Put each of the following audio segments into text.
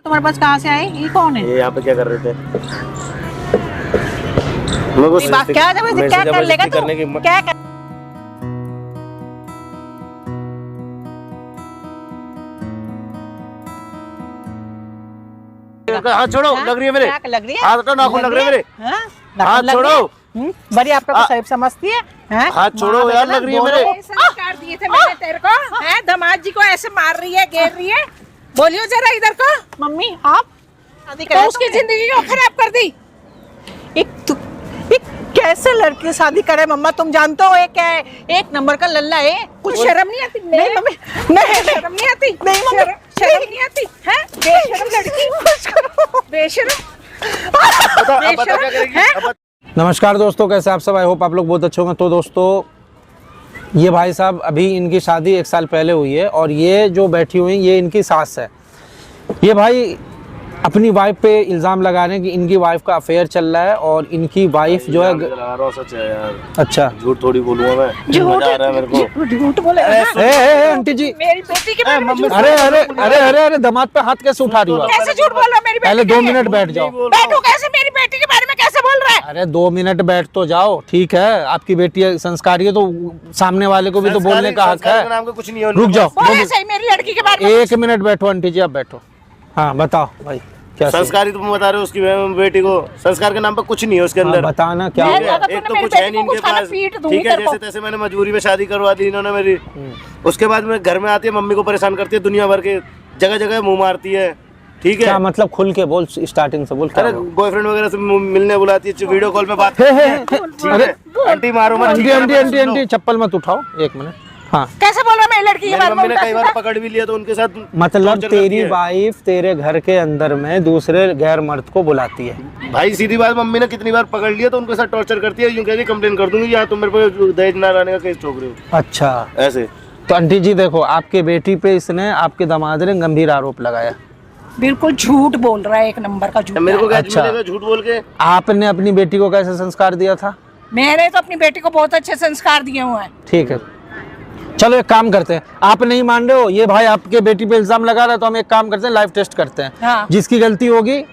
तुम्हारे पास कहाँ से आए? ये कौन है? ये यहाँ पे क्या कर रहे थे? क्या कर लेगा तू? क्या कर... हाथ छोड़ो, लग रही है मेरे। क्या लग रही है? हाथ हटाओ, नाखून लग रहे हैं मेरे। हाथ छोड़ो। बड़ी आप लोग सही समझती है? हाथ छोड़ो यार, लग रही है मेरे। संस्कार दिए थे मैंने तेरे को, है? दामाद जी को ऐसे मार रही है, घेर रही है। बोलियो जरा इधर को। मम्मी आप शादी तो उसकी जिंदगी को खराब कर दी। एक कैसे लड़की शादी करे मम्मा? तुम जानते हो ये क्या है? एक नंबर का लल्ला है। कुछ शर्म नहीं आती? नहीं मम्मी, नहीं शर्म नहीं आती? नहीं मम्मी, शर्म नहीं आती है? बेशरम लड़की, बेशरम। नमस्कार दोस्तों, कैसे आप सब? आई होप आप लोग बहुत अच्छे होंगे। तो दोस्तों, ये भाई साहब अभी इनकी शादी 1 साल पहले हुई है और ये जो बैठी हुई ये इनकी सास है। ये भाई अपनी वाइफ पे इल्ज़ाम लगा रहे हैं कि इनकी वाइफ का अफेयर चल रहा है और इनकी वाइफ जो है सच है यार। अच्छा, झूठ थोड़ी बोलूंगा मैं। मजा आ रहा है मेरे को। झूठ बोले आंटी जी, मेरी बेटी के बारे में झूठ। अरे दामाद पे हाथ कैसे उठा रही हो? कैसे झूठ बोल रहा? मेरी पहले 2 मिनट बैठ जाओ। बैठो कैसे? मेरी बेटी के बारे में कैसे बोल रहा है? अरे 2 मिनट बैठ तो जाओ, ठीक है? आपकी बेटी संस्कारी है तो सामने वाले को भी तो बोलने का हक है। कुछ नहीं है। रुक जाओ, सही मेरी लड़की के बारे में 1 मिनट बैठो आंटी जी, आप बैठो। हाँ बताओ भाई, क्या संस्कारी तुम बता रहे हो उसकी बेटी को? संस्कार के नाम पर कुछ नहीं है उसके अंदर। बताना क्या मैं- हो? एक तो कुछ है नहीं इनके पास, ठीक है? जैसे तैसे मैंने मजबूरी में शादी करवा दी इन्होंने मेरी। उसके बाद में घर में आती है, मम्मी को परेशान करती है, दुनिया भर के जगह जगह मुंह मारती है, ठीक है? क्या मतलब? खुल के बोल, स्टार्टिंग से बोल। अरे बॉयफ्रेंड वगैरह से मिलने बुलाती है, वीडियो कॉल पे बात। ठीक है? आंटी मारो मत। आंटी चप्पल मत उठाओ, 1 मिनट। हाँ, कैसे बोल रहा है? मेरी लड़की के बारे में मम्मी ने कई बार पकड़ भी लिया तो उनके साथ मतलब तेरी वाइफ तेरे घर के अंदर में दूसरे गैर मर्द को बुलाती है? भाई सीधी बात, मम्मी ने कितनी बार पकड़ लिया तो उनके साथ टॉर्चर करती है। यूं कहती है कंप्लेन कर दूंगी, यहाँ तुम मेरे पे दहेज ना लाने का केस ठोक रहे हो। अच्छा, ऐसे तो आंटी जी देखो, आपके बेटी पे इसने, आपके दामाद ने गंभीर आरोप लगाया। बिल्कुल झूठ बोल रहा है, 1 नंबर का झूठ। मेरे को क्या अच्छा। मिलेगा झूठ बोल के? आपने अपनी बेटी को कैसे संस्कार दिया था? मैंने तो अपनी बेटी को बहुत अच्छे संस्कार दिए हुए हैं। ठीक है, चलो एक काम करते हैं। आप नहीं मान रहे हो, ये भाई आपके बेटी पे इल्जाम लगा रहा है, तो हम एक काम करते हैं, लाइव टेस्ट करते हैं। हाँ। जिसकी गलती होगी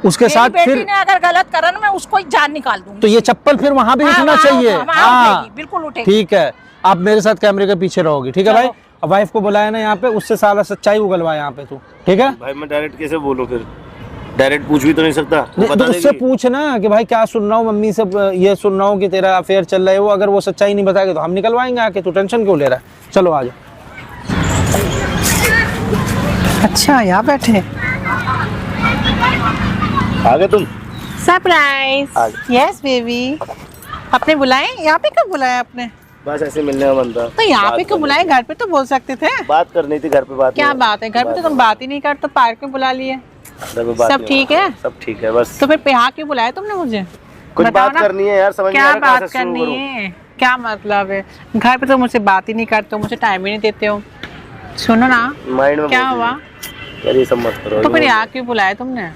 उसके साथ बेटी फिर, ने अगर गलत करा ना, मैं उसको ही जान निकाल दूंगी। तो ये चप्पल फिर वहां भी उठना चाहिए। हाँ बिल्कुल उठेगी। ठीक है, आप मेरे साथ कैमरे के पीछे रहोगी, ठीक है भाई? अब वाइफ को बुलाया ना यहाँ पे, उससे सारा सच्चाई उगलवा यहाँ पे तू, ठीक है? भाई मैं डायरेक्ट कैसे बोलूं? फिर डायरेक्ट पूछ भी तो नहीं सकता। तो उससे पूछना कि भाई क्या सुन रहा हूँ, मम्मी से ये सुन रहा हूँ कि तेरा अफेयर चल रहा है। वो अगर वो सच्चाई नहीं बताएगा तो हम निकलवाएंगे आके, तू टेंशन क्यों ले रहा है? चलो आ जाओ। अच्छा यहाँ बैठे। आ गए तुम? सरप्राइज। Yes baby. आपने बुलाए? यहाँ पे कब बुलाया आपने? बस ऐसे मिलने का मन था। तो यहाँ पे क्यों बुलाए? घर पे तो बोल सकते थे। बात करनी थी घर पे। बात क्या बात है? घर पे तो तुम बात ही नहीं करते, तो पार्क में बुला लिए। सब ठीक है? सब ठीक है। बस तो फिर यहाँ क्यों बुलाया तुमने मुझे? कुछ बात करनी है यार, समझ क्या बात करनी है? क्या मतलब है? घर पे तो मुझसे बात ही नहीं करते हो, मुझे टाइम ही नहीं देते हो। सुनो ना, माइंड में क्या हुआ? यार ये सब मत करो। तो फिर यहाँ क्यों बुलाया तुमने?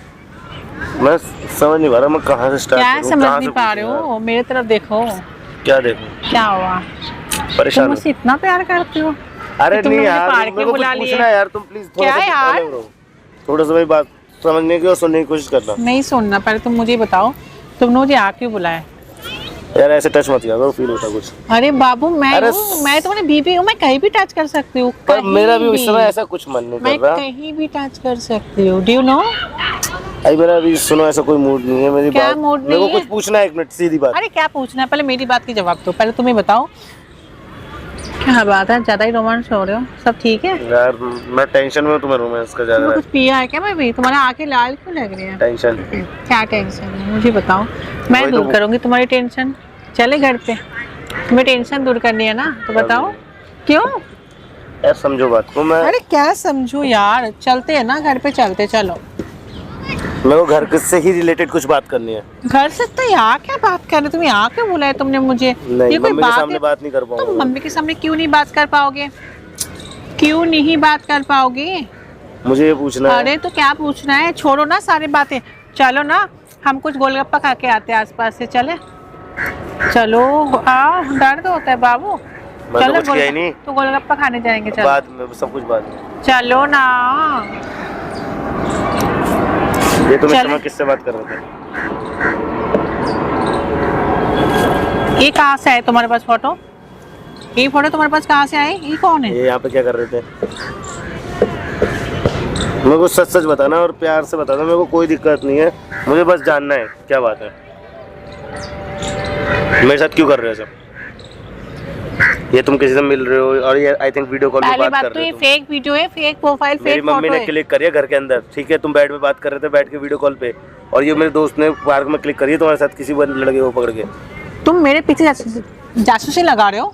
मैं समझ नहीं पा रहा मैं कहाँ से स्टार्ट क्या करूं, समझ कहाँ नहीं से पा रहे पूछूं हो? मेरे तरफ देखो। यार? क्या देखूं? क्या हुआ? परेशान तुम हूं। मुझसे इतना प्यार करते हो? अरे तुमने नहीं मुझे यार, पार्क में मेरे को बुला कुछ लिए। पूछना है यार, तुम प्लीज क्या यार? थोड़ा सा मेरी बात समझने की और सुनने की कोशिश करना। नहीं सुनना, पहले तुम मुझे बताओ, तुमने मुझे यहाँ क्यों बुलाया? यार ऐसे टच मत किया करो, फील होता कुछ। अरे बाबू, मैं तुम्हारी बीबी हूँ, मैं कहीं भी टच कर सकती हूँ। पर मेरा भी इस समय ऐसा कुछ मन नहीं मैं कर रहा। कहीं भी टच कर सकती हूँ। Do you know? अरे मेरा अभी सुनो, ऐसा कोई मूड नहीं है मेरी क्या बात। मूड मेरे को नहीं है? कुछ पूछना है, 1 मिनट सीधी बात। अरे क्या पूछना है? पहले मेरी बात की जवाब दो। पहले तुम्हें बताओ, क्या बात है? ज्यादा ही रोमांस हो रहे हो। सब ठीक है? यार मैं टेंशन में हूँ, तुम्हें रोमांस का ज्यादा कुछ पिया है क्या? मैं भी तुम्हारे आंखें लाल क्यों लग रही है? टेंशन। क्या टेंशन है? मुझे बताओ, मैं वही दूर तो करूंगी तुम्हारी टेंशन। चले घर पे, तुम्हें टेंशन दूर करनी है ना, तो बताओ क्यों? यार समझो बात को। मैं अरे क्या समझू यार, चलते हैं ना घर पे, चलते। चलो, मेरे को घर से ही रिलेटेड कुछ बात करनी है। घर से तो यहाँ क्या बात कर रहे? तुम यहाँ क्यों बुलाए तुमने मुझे? नहीं, ये कोई मम्मी के बात सामने है? बात नहीं कर तुम पाऊंगा। मम्मी के सामने क्यों नहीं बात कर पाओगे? क्यों नहीं बात कर पाओगे? मुझे ये पूछना है। अरे तो क्या पूछना है? छोड़ो ना सारी बातें, चलो ना, हम कुछ गोलगप्पा खा के आते हैं आसपास से। चले चलो। दर्द होता है बाबू। मैं तो कुछ किया ही नहीं। तो गोलगप्पा खाने जाएंगे। चलो बाद में सब कुछ बाद में। चलो ना। ये तुम इस चले। समय किससे बात कर रहे थे? ये कहाँ से है तुम्हारे पास फोटो? ये फोटो तुम्हारे पास कहाँ से आई? ये कौन है? ये यहाँ पे क्या कर रहे थे? मेरे को सच सच बताना और प्यार से बताना, मेरे को कोई दिक्कत नहीं है, मुझे बस जानना है क्या बात है, मेरे साथ क्यों कर रहे हो सब? ये तुम किसी से मिल रहे हो और ये आई थिंक वीडियो कॉल पे पहली बात बात कर तो रहे ये हो। फेक वीडियो है, फेक प्रोफाइल, मेरी फेक मम्मी फोटो ने है। क्लिक करी है घर के अंदर, ठीक है, तुम बेड पे बात कर रहे थे बैठ के वीडियो कॉल पे, और ये मेरे दोस्त ने पार्क में क्लिक करी है तुम्हारे साथ किसी लड़के को पकड़ के। तुम मेरे पीछे जासूसी लगा रहे हो,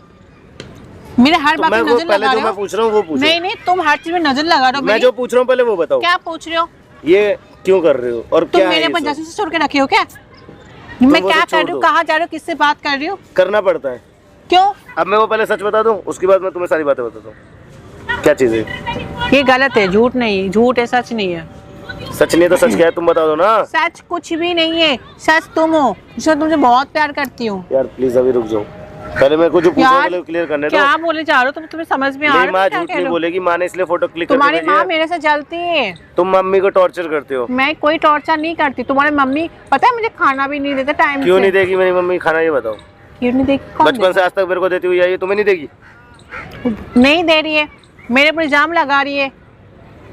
मेरे हर तो बात मैं में वो नजर पहले लगा जो रहे मैं हो। पूछ रहा हूँ वो पूछो। नहीं नहीं, तुम हर चीज में नजर लगा रहे हो मैं मेरी। जो पूछ रहा हूँ पहले वो बताओ, क्या पूछ रहे हो? ये क्यों कर रहे हो और तुम क्या है मेरे ये पर सब? जासूसी छोड़ के रखे हो क्या? मैं वो क्या तो कर छोड़ रही हूँ, दो। कहाँ जा रहे हो, किससे बात कर रही हूँ, करना पड़ता है। क्यों? अब मैं वो पहले सच बता दूं, उसके बाद मैं तुम्हें सारी बातें बताता हूँ। क्या चीज़ है? ये गलत है, झूठ नहीं, झूठ है, सच नहीं है। सच नहीं है तो सच क्या है तुम बता दो ना। सच कुछ भी नहीं है, सच तुम हो जिसमें तुमसे बहुत प्यार करती हूँ। यार प्लीज अभी रुक जाओ, पहले मेरे को जो पूछा पहले क्लियर करने दो। क्या बोले जा रहे हो तुम? तुम्हें समझ में आ रहा मेरी है माँ तुम क्या झूठ कह नहीं रहे हो? बोलेगी, माँ ने इसलिए फोटो क्लिक करके तुम्हारी भेजी माँ है। मेरे से जलती है। तुम मम्मी को टॉर्चर करते हो। मैं कोई टॉर्चर नहीं करती। तुम्हारी मम्मी पता है मुझे खाना भी नहीं देता टाइम से। क्यों नहीं देगी मेरी मम्मी खाना, ये बताओ? क्यों नहीं देगी? कौन बचपन से आज तक मेरे को देती हुई है, ये तुम्हें नहीं देगी? नहीं दे रही है, मेरे पर इल्जाम लगा रही है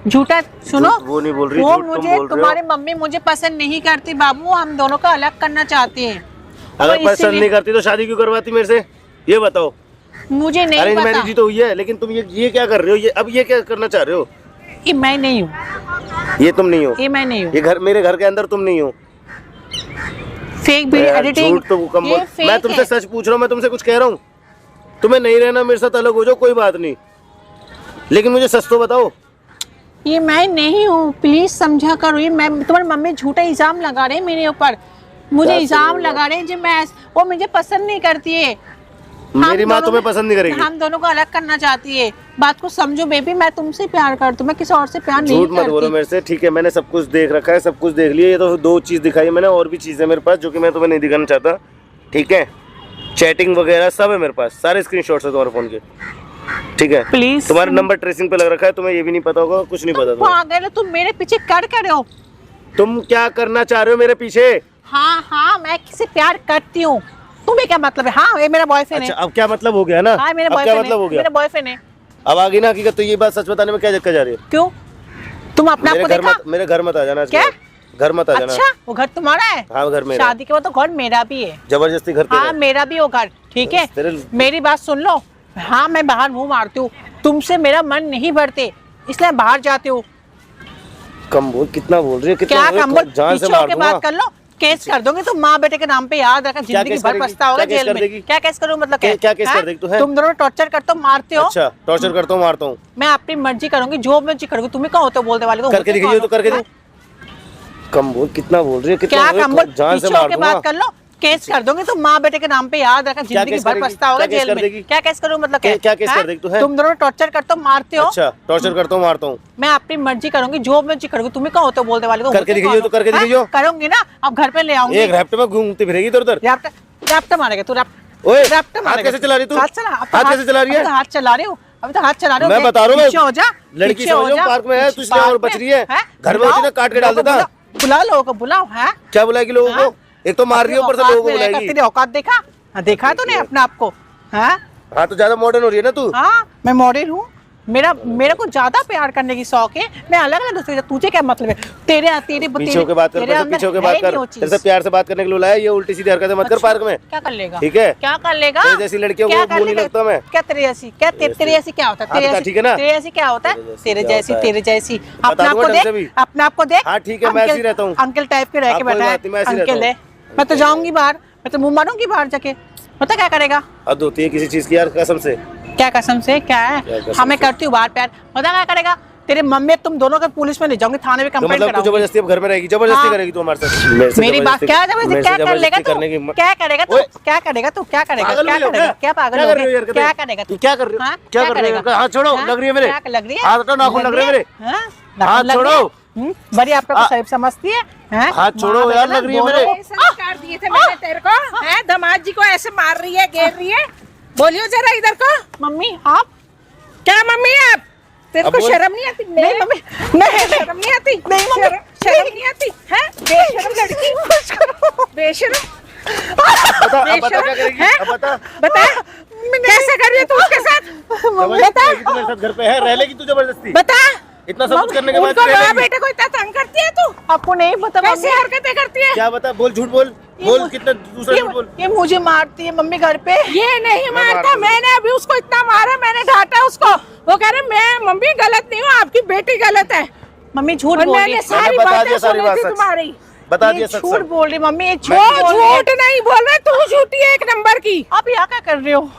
झूठा। सुनो, झूठ वो नहीं बोल रही, वो झूठ तुम मुझे बोल रहे हो। तुम्हारी मम्मी मुझे पसंद नहीं करती बाबू, हम दोनों को अलग करना चाहती है। अगर तो पसंद इसीलिए- नहीं करती तो शादी क्यों करवाती मेरे से, ये बताओ? मुझे नहीं अरेंज पता। मैरिज ही तो हुई है, लेकिन तुम ये क्या कर रहे हो? ये अब ये क्या करना चाह रहे हो? ये मैं नहीं हूँ, ये तुम नहीं हो, ये मैं नहीं हूँ। ये घर मेरे घर के अंदर तुम नहीं हो। फेक वीडियो यार, एडिटिंग, झूठ तो कम ये बोल। फेक मैं तुमसे है। सच पूछ रहा हूँ, मैं तुमसे कुछ कह रहा हूँ। तुम्हें नहीं रहना मेरे साथ अलग हो जाओ, कोई बात नहीं, लेकिन मुझे सच तो बताओ। ये मैं नहीं हूँ, प्लीज समझा करो। ये मैं, तुम्हारी मम्मी झूठा इल्जाम लगा रहे हैं मेरे ऊपर, मुझे क्या इल्जाम करूँ लगा रहे हैं जो मैं, वो मुझे पसंद नहीं करती है। मेरी माँ दोनों तुम्हें में- पसंद नहीं करेगी। हम दोनों को अलग करना चाहती है। बात को समझो बेबी, मैं तुमसे प्यार करती हूँ, मैं किसी और से प्यार नहीं झूठ मत बोलो करती। मेरे से, ठीक है? मैंने सब कुछ देख रखा है, सब कुछ देख लिया। ये तो दो चीज दिखाई है मैंने, और भी चीजें मेरे पास जो कि मैं तुम्हें नहीं दिखाना चाहता, ठीक है? चैटिंग वगैरह सब है मेरे पास, सारे स्क्रीनशॉट्स है तुम्हारे फोन के, ठीक है? प्लीज तुम्हारा नंबर ट्रेसिंग पे लग रखा है, तुम्हें ये भी नहीं पता होगा, कुछ नहीं पता तुम्हें। पागल हो तुम, मेरे पीछे कर रहे हो। तुम क्या करना चाह रहे हो मेरे पीछे? हाँ हाँ, मैं किसी प्यार करती हूँ। तुम्हें क्या मतलब है? हाँ, ये मेरा बॉयफ्रेंड अच्छा, है। अब क्या मतलब हो गया ना? हाँ, मेरा अब क्या बॉयफ्रेंड मतलब हो है, गया? मेरा बॉयफ्रेंड है। अब आ गई ना हकीकत, तो ये बात सच बताने में क्या दिक्कत जा रही है? क्यों? तुम अपने आप को देखा? मेरे घर मत आ जाना। क्या? घर मत आ जाना। अच्छा, वो घर तुम्हारा है? हाँ, घर मेरा। शादी के बाद तो घर मेरा भी है। जबरदस्ती घर तेरा हाँ, है। मेरा भी हो घर, ठीक है? तेरे- मेरी बात सुन लो। हाँ, मैं बाहर मुंह मारती हूँ, तुमसे मेरा मन नहीं भरते, इसलिए बाहर जाती हूँ। कम बोल, कितना बोल रही है? कितना क्या बोल? कम बोल? जान से पीछे मार होके दूंगा। बात कर लो, केस कर दोगे तुम माँ बेटे के नाम पे, याद रखा, जिंदगी केस भर करेगी? पछताओगे क्या केस जेल कर देगी? में। क्या केस करूँ मतलब? क्या केस हाँ? कर देगी तू है? तुम दोनों टॉर्चर करते हो, मारते हो। अच्छा, टॉर्चर करता हूँ, मारता हूँ, मैं अपनी मर्जी करूंगी, जो मर्जी करूंगी। तुम्हें कहाँ होते हो बोलने वाले? करके दिखाइए तो करके दो। कम बोल, कितना बोल रही है? कितना क्या कम बोल? जान से पीछे मार होके दूंगा। बात कर लो, केस कर दोगे तुम माँ बेटे के नाम पे, याद रखा, जिंदगी केस भर करेगी? पछताओगे क्या केस जेल कर में। देगी? क्या केस करूँ मतलब? क्या केस हाँ? कर देगी तू है? तुम दोनों टॉर्चर करते हो, मारते हो। अच्छा, टॉर्चर करता हूँ, मारता हूँ, मैं अपनी मर्जी करूंगी, जो मर्जी करूंगी। तुम्हें कहाँ होते हो बोलने वाले? करके दिखाइए तो करके दिखाइए। करूंगी ना, अब घर पे ले आऊंगी। एक रैप्ट में घूमती फिरेगी इधर उधर। रैप्ट मारेगा तू? ओए, रैप्ट हाथ कैसे चला रही तू? हाथ चला, अब तो हाथ कैसे चला रही है? अब तो हाथ चला रही हूँ, अभी तो हाथ चला रही हूँ। मैं बता रहा हूँ, पीछे हो जा, लड़की पीछे हो समझ रहा हूँ, जा। पार्क में है, तू इसलिए और बच रही है। घर में होती ना, काट के डाल देता। बुला लोगों को, बुलाओ। है क्या बुलाएगी लोगों को? एक तो मार रही है, ऊपर से लोगों को बुलाएगी। तेरी औकात देखा? हाँ, देखा है तूने अपने आप को? हाँ हाँ, तो ज्यादा मॉडर्न हो रही है ना तू। हाँ, मैं मॉडर्न हूँ। मेरे को ज्यादा प्यार करने की शौक है। मैं अलग अलग दूसरे, तुझे क्या मतलब है? पीछे होके बात कर, पीछे होके बात कर, तेरे से प्यार से बात करने के लिए बुलाया। ये उल्टी सीधी हरकतें मत कर पार्क में। क्या कर लेगा? ठीक है? क्या कर लेगा? तेरे जैसी लड़कियों को बुरी नहीं लगता मैं। क्या तेरे जैसी? क्या तेरे जैसी क्या होता है? हाँ, बता, ठीक है ना? तेरे जैसी क्या होता है? तेरे क्या जैसी, होता है? तेरे जैसी। बता अपने आप दूंगा को ढंग से देख, भी। अपने आप को देख। हाँ, ठीक है, मैं ऐसे ही रहता हूँ। अंकल टाइप के रह हाँ, के कोई बैठा बात नहीं, मैं ऐसे ही है। अंकल रहता है, मैं तो जाऊंगी बाहर, मैं तो मुंह मारूंगी बाहर जाके। पता क्या करेगा? हद होती है किसी चीज की यार, कसम से। क्या कसम से? क्या है? क्या कसम हाँ, मैं से? करती हूँ बाहर प्यार। पता क्या करेगा? तेरे मम्मी तुम दोनों को पुलिस में ले जाऊंगी, थाने में तो कंप्लेंट मतलब तू कराऊंगी। जबरदस्ती अब घर में रहेगी? जबरदस्ती हाँ। करेगी तू हमारे साथ? मेरे से मेरी बात क्या जबरदस्ती? मेरे से क्या कर लेगा जबरदस्ती तू? करने की क्या करेगा तू? ओए, क्या करेगा तू? क्या करेगा? पागल क्या हो गया करेगा? क्या? क्या पागल क्या हो कर रही हो गया? यार? क्या करेगा तू क्या कर रही हो? हाँ? क्या कर रही हो? करेगा? हाथ छोड़ो, हाँ? लग रही है मेरे। क्या लग रही है? हाथ हटाओ, नाखून लग रहे हैं मेरे। हाँ? हाथ लग रही है? छोड़ो। बड़ी आप लोग को सही समझती है? हैं? हाथ छोड़ो माँ यार, बेटा लग रही है दोनों मेरे। को- संस्कार दिए थे मैंने तेरे को, है? दामाद जी को ऐसे मार रही है, घेर रही है। बोलियो जरा इधर को। मम्मी आप क्या मम्मी आप? तेरे अब को बोल। शर्म नहीं आती? नहीं मम्मी, नहीं शर्म नहीं आती? नहीं मम्मी, शर्म नहीं आती है? बता कैसे कर रही है तू उसके साथ? जबरदस्ती है कि तू मेरे साथ घर पे है, रह लेगी तू जबरदस्ती? बता इतना सब कुछ करने के बाद उनको रह माँ लेगी? बेटे को इतना तंग करती है तू? आपको नहीं पता कैसे मम्मी, हरकतें करती है? क्या बता, बोल, झूठ बोल, बोल, कितना दूसरा झूठ बोल। ये मुझे मारती है मम्मी घर पे। ये नहीं मारता, मारता हूँ। मैंने अभी उसको इतना मारा, मैंने डांटा उसको। वो कह रहे मैं मम्मी गलत नहीं हूँ, आपकी बेटी गलत है। मम्मी झूठ और बोल रही मैंने है। सारी बता बातें दिया, सारी सुनी बात थी सच। तुम्हारी। बता ये दिया सच झूठ सब। बोल रही मम्मी, ये झूठ वो बोल रही है। झूठ नहीं बोल रहे, तू झूठी है एक नंबर की। आप यहाँ क्या कर रहे हो?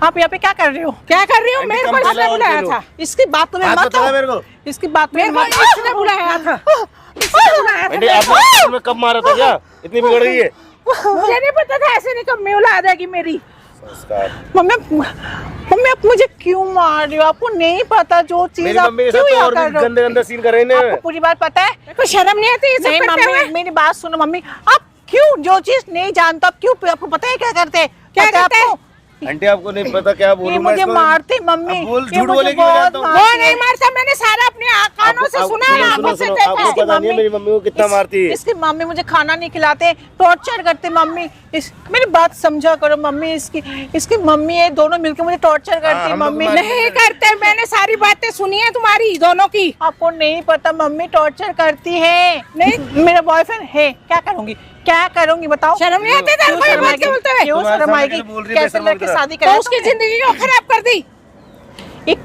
आप यहाँ पे क्या कर रहे हो? क्या कर रही हो? आंटी, मेरे कम को इसने बोला और बुलाया बोलो। था, इसकी बात में हाथ मत बता आओ। मेरे को। इसकी बात में मेरे को मत आओ। इसने बुलाया था, इसने बुलाया था। आंटी, आपने में कब मारा था क्या? इतनी बिगड़ गई है? मुझे नहीं पता था ऐसे नहीं कम में उला देगी मेरी। संस्कार। मम्मी आप मुझे क्यों मार रही हो? आपको नहीं पता जो चीज मेरी आप मम्मी के क्यों साथ तो यहाँ और कर भी रहे हो? गंदे गंदे सीन कर रहे हैं आपको पूरी बात पता है? मेरे को शर्म नहीं आती ये सब नहीं करते हुए? मम्मी, मेरी बात सुनो मम्मी, आप क्यों जो चीज नहीं जानते आप क्यों, आपको पता है क्या करते? क्या पता है करते? आपको? आंटी, आपको नहीं पता क्या बोलूं ये मैं मुझे इसको? मारती मम्मी, अब बोल, ये झूठ मुझे बोलेगी, मैं बहुत जानता हूँ। वो मारती नहीं है। मारता, मैंने सारा अपने कानों से सुना है, आंखों से देखा आपको है। पता नहीं है मेरी मम्मी को कितना मारती है। इसकी मम्मी मुझे खाना नहीं खिलाते, टॉर्चर करते मम्मी। मेरी बात समझा करो मम्मी, इसकी मम्मी है, दोनों मिलकर मुझे टॉर्चर करती है हम लोग मम्मी। तुम्हारी- नहीं करते, मैंने सारी बातें सुनी है तुम्हारी दोनों की। आपको नहीं पता मम्मी टॉर्चर करती है। नहीं मेरा बॉयफ्रेंड है, क्या करूंगी, क्या करूंगी बताओ? शर्म नहीं आती तेरे को ये बात बोलते हुए? क्यों तुम्हारे शर्म सामने आएगी? कैसे बोल रही है कैसे बेशर्म लड़के वगैरह? शादी तो करे? उसकी जिंदगी को खराब कर दी। एक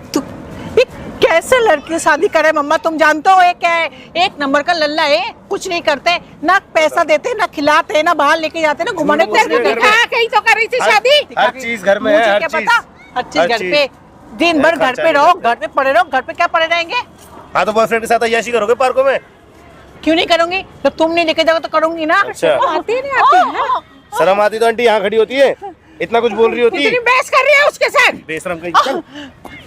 कैसे लड़के शादी करे मम्मा? तुम जानते हो ये क्या है? एक नंबर का लल्ला है, कुछ नहीं करते, ना पैसा देते, ना खिलाते, ना बाहर लेके जाते, ना घुमाने झूठ कुछ बोल नहीं रही है। करते। कहाँ कहीं तो कर रही थी शादी। हर चीज घर में है, मुझे हर क्या चीज। पता? हर चीज हर घर चीज। पे, दिन भर घर खर्चा पे नहीं रहो, करते। घर पे पड़े रहो, घर पे क्या पड़े रहेंगे? हाँ, तो बॉयफ्रेंड के साथ अय्याशी करोगे पार्कों में? क्यों नहीं करूंगी? जब तुम नहीं लेके जाओगे तो करूंगी ना। अच्छा। आती नहीं आती है? शर्म आती तो आंटी यहाँ खड़ी होती है, इतना कुछ बोल रही होती। इतनी बहस कर रही है उसके साथ। बेशरम कहीं। चल।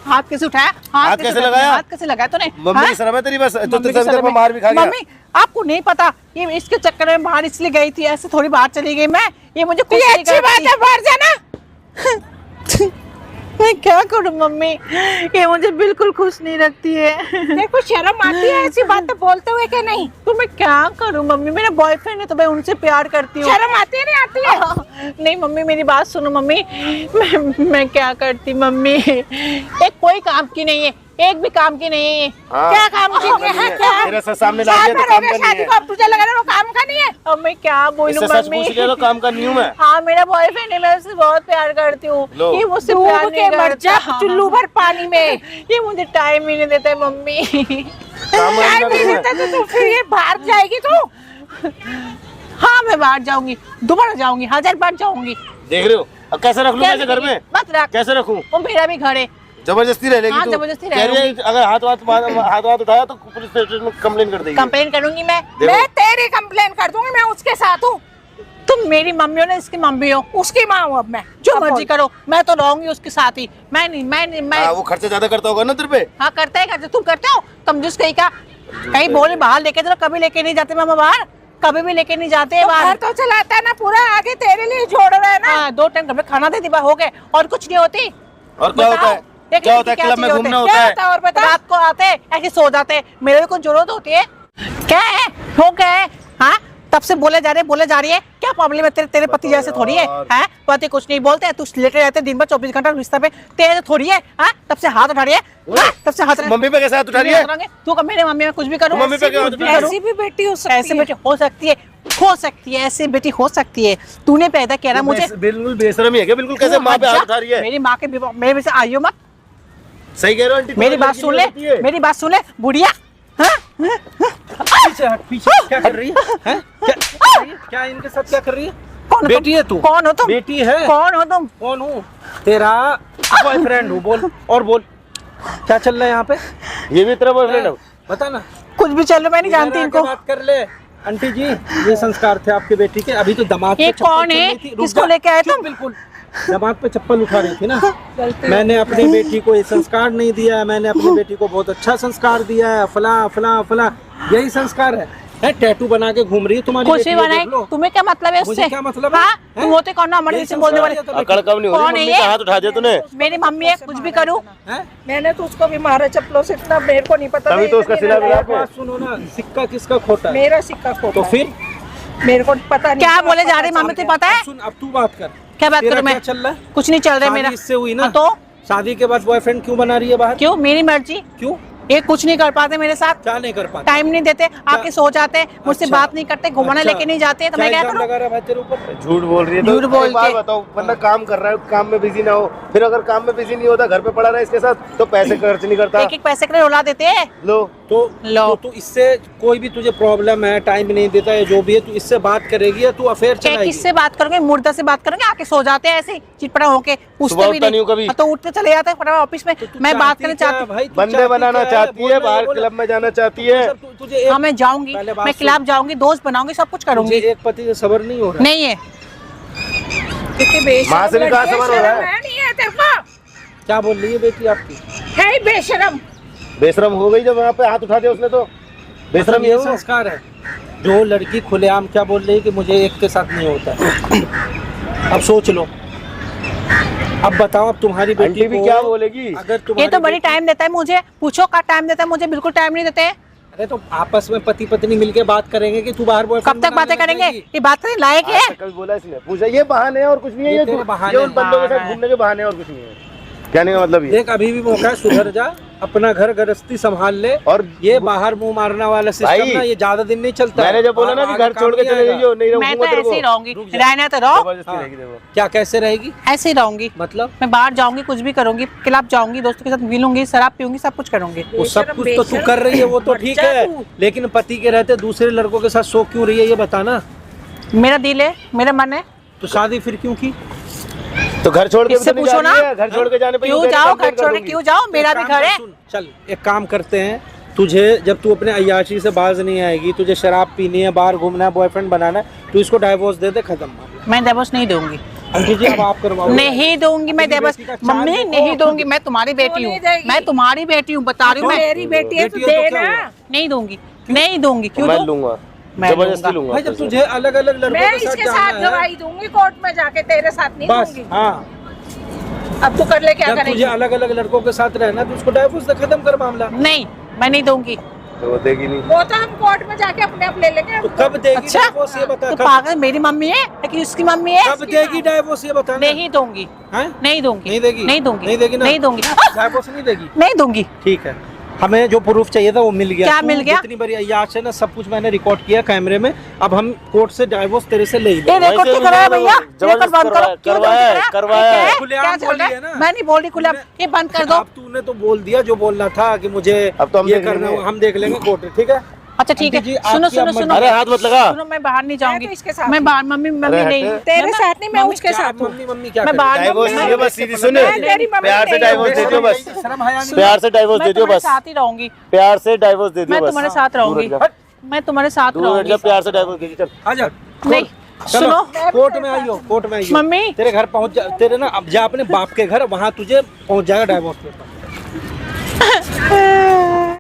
हाथ कैसे उठाया? हाथ कैसे लगाया? हाथ कैसे लगाया तूने? मम्मी हाँ? की शर्म है तेरी बस, तो मम्मी की तेरे शर्म को है। मार भी खा गया। मम्मी आपको नहीं पता, ये इसके चक्कर में बाहर इसलिए गई थी, ऐसे थोड़ी बाहर चली गई मैं, ये मुझे कुछ ये नहीं अच्छी बात करती। है, बाहर जाना। मैं क्या करूं मम्मी, ये मुझे बिल्कुल खुश नहीं रखती है। तेरे को शर्म आती है ऐसी बातें बोलते हुए कि नहीं? तो मैं क्या करूं मम्मी, मेरा बॉयफ्रेंड है तो मैं उनसे प्यार करती हूँ। शर्म आती है नहीं आती है? नहीं मम्मी मेरी बात सुनो मम्मी, मैं क्या करती मम्मी, एक कोई काम की नहीं है, एक भी काम की नहीं है। हाँ। क्या काम की नहीं है? क्या तेरा सच सामने ला दिया तो साल भर हो काम गया का नहीं शादी है। को, अब तुझे लग रहा है वो काम का नहीं है? अब मैं क्या बोलूं इससे सच मम्मी? पूछ लिया तो काम का नहीं हूँ मैं। हाँ मेरा बॉयफ्रेंड है, मैं उससे बहुत प्यार करती हूँ, लो। ये मुझसे प्यार डूब नहीं के मर जा करता। चुल्लू भर पानी में। ये मुझे टाइम ही नहीं देता है मम्मी। काम वाली टाइम ना नहीं करूँ मैं। देता तो फिर ये बाहर जाएगी तू? हाँ मैं बाहर जाऊंगी, दोबारा जाऊंगी, 1000 बार जाऊंगी। देख रहे हो अब कैसे रख लूँ मैं इसे घर में? मत रख, कैसे रखूँ? वो मेरा भी घर है। जबरदस्ती रह लेगी हाँ, तू? जबरदस्ती रह कह रही है, लूंगी। अगर हाथ वाथ उठाया तो पुलिस स्टेशन में कंप्लेन कर देगी। कंप्लेन करूंगी मैं। देखो। मैं तेरी कंप्लेन कर दूंगी, मैं उसके साथ हूँ। तुम मेरी मम्मी हो ना, इसकी मम्मी हो, उसकी माँ हूँ अब मैं। जो अब मर्जी बोल। करो, मैं तो रहूंगी उसके साथ ही। मैं हाँ, वो खर्चा ज्यादा करता होगा ना तेरे पे। हाँ करते हैं, तुम करते हो कंजूस कहीं का, कहीं बोले बाहर लेके चलो, कभी लेके नहीं जाते मामा बाहर, कभी भी लेके नहीं जाते तो बाहर। घर तो चलाता है ना पूरा, आगे तेरे लिए छोड़ रहे हैं ना। हाँ 2 टाइम घर में खाना दे दी, हो गए, और कुछ नहीं होती। और क्या होता है? एक क्या लड़की होता है? क्या क्लब में चीज़ घूमना होती होता है। क्या और बता? रात को आते ऐसे सो जाते, मेरे भी कुछ जरूरत होती है क्या है? हो गए हाँ, तब से बोले जा रही है, क्या प्रॉब्लम है? तेरे पति जैसे थोड़ी है, हैं? पति कुछ नहीं बोलते, तू लेटे रहते दिन भर 24 घंटा बिस्तर पे, तेरे थोड़ी है, हाँ? तब से हाथ उठा रही है, हाँ? तब से हाथ मम्मी पे कैसे हाथ उठा रही है? तू कब मेरे मम्मी में कुछ भी करूँ? मम्मी पे क्या हाथ उठा रही है? ऐसी भी बेटी हो सकती ऐसे है। बेटी हो सकती है, ऐसी बेटी हो सकती है। तूने पैदा किया ना मुझे। बिल्कुल बेशरम ही है क्या? बिल्कुल कैसे माँ पे हाथ उठा रही है? मेरी माँ के मेरे भी से आइयो मत। सही कह रहे हो आंटी, मेरी बात सुन ले, मेरी बात सुन ले बुढ़िया। हाँ? पीछे हट, पीछे क्या कर रही है? हैं? क्या इनके साथ क्या कर रही है? कौन हो बेटी तुम? है तू? कौन हो तुम? बेटी है। कौन हो तुम? कौन हूँ? तेरा बॉयफ्रेंड हूँ। बोल और बोल, क्या चल रहा है यहाँ पे? ये भी तेरा बॉयफ्रेंड है? बता ना। कुछ भी चलो, मैं नहीं जानती इधर इनको। आके बात कर ले। आंटी जी, ये संस्कार थे आपकी बेटी के। अभी तो दामाद पे ये चप्पल कौन चल है? रही थी। रुक किसको जा। लेके आए चुप, तुम? बिल्कुल दामाद पे चप्पल उठा रही थी ना। मैंने अपनी बेटी को ये संस्कार नहीं दिया है, मैंने अपनी बेटी को बहुत अच्छा संस्कार दिया है, फला फला फला, यही संस्कार है। टैटू बना के घूम रही है तुम्हारी कुछ बेटी, भी ये बनाए, देख लो। तुम्हें क्या मतलब है मुझे उससे? क्या मतलब है? हाँ? हैं? तुम होते कौन ना हमारे यही जैसे बोलने वाले? संस्कार है। अकड़ कब नहीं हो कौन रही? है मम्मी ये? का हाथ उठा दिया तूने। मेरी मम्मी है, कुछ भी करूँ। हैं? मैंने तो उसको भी मारा चप्पलों से, इतना मेरे को नहीं पता। तभी था तो उसका इतनी सिला लड़ाई। मिला। बात सुनो ना, सिक्का किसका खोटा है? मेरा सिक्का खोटा तो है। फिर मेरे को पता नहीं। क्या बोले जा रही मम्मी, तुझे पता है? सुन, अब तू बात कर। क्या बात तेरा करूं मैं? क्या चल रहा है? कुछ नहीं चल रहा है शादी मेरा। इससे हुई ना? हाँ, तो शादी के बाद बॉयफ्रेंड क्यों बना रही है बाहर? क्यों? मेरी मर्जी। क्यों? ये कुछ नहीं कर पाते मेरे साथ, क्या नहीं कर पाते? टाइम नहीं देते, आके सो जाते हैं, मुझसे अच्छा। बात नहीं करते, घुमाने अच्छा। लेके नहीं जाते, तो मैं क्या इल्जाम करूं? लगा रहा है भाई तेरे ऊपर? झूठ बोल रही है झूठ बोल एक बात के। बताओ, बंदा काम कर रहा है, काम में बिजी ना हो, फिर अगर काम में बिजी नहीं होता, घर पे पड़ा रहा इसके साथ, तो पैसे खर्च नहीं करता। एक एक पैसे के लिए रुला देते हैं। लो लो। तो इससे कोई भी तुझे प्रॉब्लम है, टाइम नहीं देता है, जो भी है, तू इससे बात करेगी या तू अफेयर क्या चलाएगी? किससे बात करोगे? मुर्दा से बात करोगे? आके सो जाते हैं ऐसे ही चिटपटा होके, पूछते सुबह भी उठता नहीं हूँ कभी। हाँ, तो उठते चले जाते हैं फटाफट ऑफिस में। तो तू मैं बात चाहती करना क्या है चाहती भाई? तू बंदे चाहती बनाना क्या चाहती है, बोलना बाहर बोला। क्लब में जाना चाहती है। सर, तुझे एक- हाँ, मैं जाऊंगी, पहले बात मैं सुन। क्लब जाऊंगी, दोस्त बनाऊंगी, सब कुछ तुझे करूंगी। एक पति से सबर नहीं हो रहा? नहीं है। कितनी बेशरम माँ से भी कहाँ लड़की है, सवाल हो रहा है? शर्म नहीं है तेरे को? क्या बोल रही है बेटी आपकी? है ही बेशरम। बेशरम हो गई जब वहाँ पे हाथ उठा दिया उसने, तो बेशरम मतलब ये ये हो। संस्कार है। जो लड़की खुलेआम क्या बोल रही है कि मुझे एक के साथ नहीं होता। अब सोच लो, अब बताओ, अब तुम्हारी बेटी आंटी भी को क्या बोलेगी? अगर ये तुम्हारी तो बड़ी बेटी- टाइम देता है मुझे, पूछो का टाइम देता है मुझे, बिल्कुल टाइम नहीं देते। अरे तो आपस में पति पत्नी मिलके बात करेंगे कि तू बाहर बॉयफ्रेंड कब तक बातें करेंगे? ये बात करने लायक है? आज तक कभी बोला इसने? पूछा ये बहाने है और कुछ नहीं है, ये ये तेरे बहाने ये उन बंदों के साथ बहाने हैं। घूमने के बहाने हैं और कुछ नहीं है। कहने का मतलब ये। देख, अभी भी मौका है, सुधर जा, अपना घर गृहस्थी संभाल ले। और ये बाहर मुंह मारना वाला सिस्टम भाई, ना, ये ज्यादा दिन नहीं चलता है। मैंने जब बोला ना कि आगे घर काम छोड़ के नहीं चले आएगा। जाइयो, नहीं मैं तो रहूंगा तेरे ऐसे ही को। रहूंगी, रुक जा। रहना तो रहो, जबरदस्ती हाँ। रहेगी देखो। क्या कैसे रहेगी? ऐसे ही रहूंगी। मतलब मैं बाहर जाऊंगी, कुछ भी करूंगी, क्लब जाऊंगी, दोस्तों के साथ मिलूंगी, शराब पीऊंगी, सब कुछ करूंगी। वो सब कुछ तो तू कर रही है, वो तो ठीक है, लेकिन पति के रहते दूसरे लड़कों के साथ सो क्यों रही है, ये बताना। मेरा दिल है, मेरा मन है, तो शादी फिर क्यों की? तो घर छोड़ के भी इससे तो नहीं पूछो जा रही ना। है, घर छोड़ के जाने पे क्यों यूं जाओ? कहकर घर छोड़ के दूंगी। क्यों जाओ? मेरा भी एक काम घर कर, है। सुन, चल एक काम करते हैं, तुझे जब तू अपने अय्याशी से बाज नहीं आएगी, तुझे शराब पीनी है, बाहर घूमना है, बॉयफ्रेंड बनाना है, तू इसको डाइवोर्स दे दे, खत्म मामला। मैं डिवोर्स नहीं दूंगी, अंकित जी अब आप करवाओ। नहीं दूंगी मैं अपनी डिवोर्स। बेटी का चाल मम्मी देखो। नहीं दूंगी, मैं तुम्हारी बेटी नहीं हूँ, देगी? मैं तुम्हारी बेटी हूँ, बता रही हूँ मैं। मेरी बेटी है तो बेटी है तो क्या देना। हुआ? नहीं दूंगी, नहीं दूंगी। क्यों मैं दूं? लूंगा, मैं जबरदस्ती लूंगा। भाई जब तुझे अलग अलग लड़कों मैं के साथ इसके साथ जाना है, गवाही दूंगी कोर्ट में जाके, तेरे साथ नहीं बस दूंगी। हाँ, अब तू कर ले क्या जब तुझे करेगी? अलग अलग लड़कों के साथ रहना, तो उसको डाइवोर्स से खत्म कर मामला। नहीं, मैं नहीं दूंगी। तो वो देगी नहीं। वो तो हम कोर्ट में जाके अपने आप ले लेंगे। तो कब देगी अच्छा, डाइवोर्स, ये बता। तो कब पागल मेरी मम्मी है कि उसकी मम्मी है? कब देगी डाइवोर्स, ये बता। नहीं दूंगी, नहीं दूंगी, नहीं देगी? नहीं दूंगी, नहीं देगी ना? नहीं दूंगी, डाइवोर्स नहीं देगी? नहीं दूंगी। ठीक है, हमें जो प्रूफ चाहिए था वो मिल गया। क्या तू मिल गया? जितनी बड़ी अय्याश है ना, सब कुछ मैंने रिकॉर्ड किया कैमरे में। अब हम कोर्ट से डाइवोर्स तेरे से ले ही ये लेंगे। रिकॉर्ड वैसे क्यों कराया भी भैया? जबरदस्त रिकॉर्ड बंद करो। क्यों करवाया है, जबरदस्त करवाया है। क्या है? खुलेआम क्या चल रहा बोली है है? ना? मैं नहीं बोल रही खुलेआम, ये बंद कर दो। अब तूने तो बोल दिया जो बोलना था कि मुझे अब तो हम ये देख करना, लेंगे। हम देख लेंगे कोर्ट में, ठीक है? अच्छा ठीक आंटी जी, है, सुनो आपकी सुनो अब सुनो, अरे हाथ मत लगा। सुनो, मैं बाहर नहीं जाऊंगी, तो इसके साथ मैं बाहर, मम्मी मम्मी अरे नहीं, हटे। तेरे साथ नहीं, मैं मम्मी उसके क्या साथ हूँ। मम्मी मम्मी क्या मैं करें? बाहर डाइवोर्स मम्मी- दे दियो बस, सीधी सुने। मैं तेरी मम्मी प्यार से नहीं डाइवोर्स दे दियो बस, शर्म हया नहीं। प्यार से डाइवोर्स दे मैं दियो तुम्हारे बस, साथ ही रहूंगी, प्यार से डाइवोर्स दे दियो मैं बस। तुम्हारे साथ रहूंगी, दूर हट जा, मैं तुम्हारे साथ दूर हट रहूंगी। जा, प्यार से डाइवोर्स दे दी, चल। आजा नहीं, चलो, सुनो कोर्ट में आइयो, कोर्ट में आइयो। मम्मी। तेरे घर पहुंच जा, तेरे ना अब जा अपने बाप के घर, वहां तुझे पहुंच जाएगा डाइवोर्स पेपर।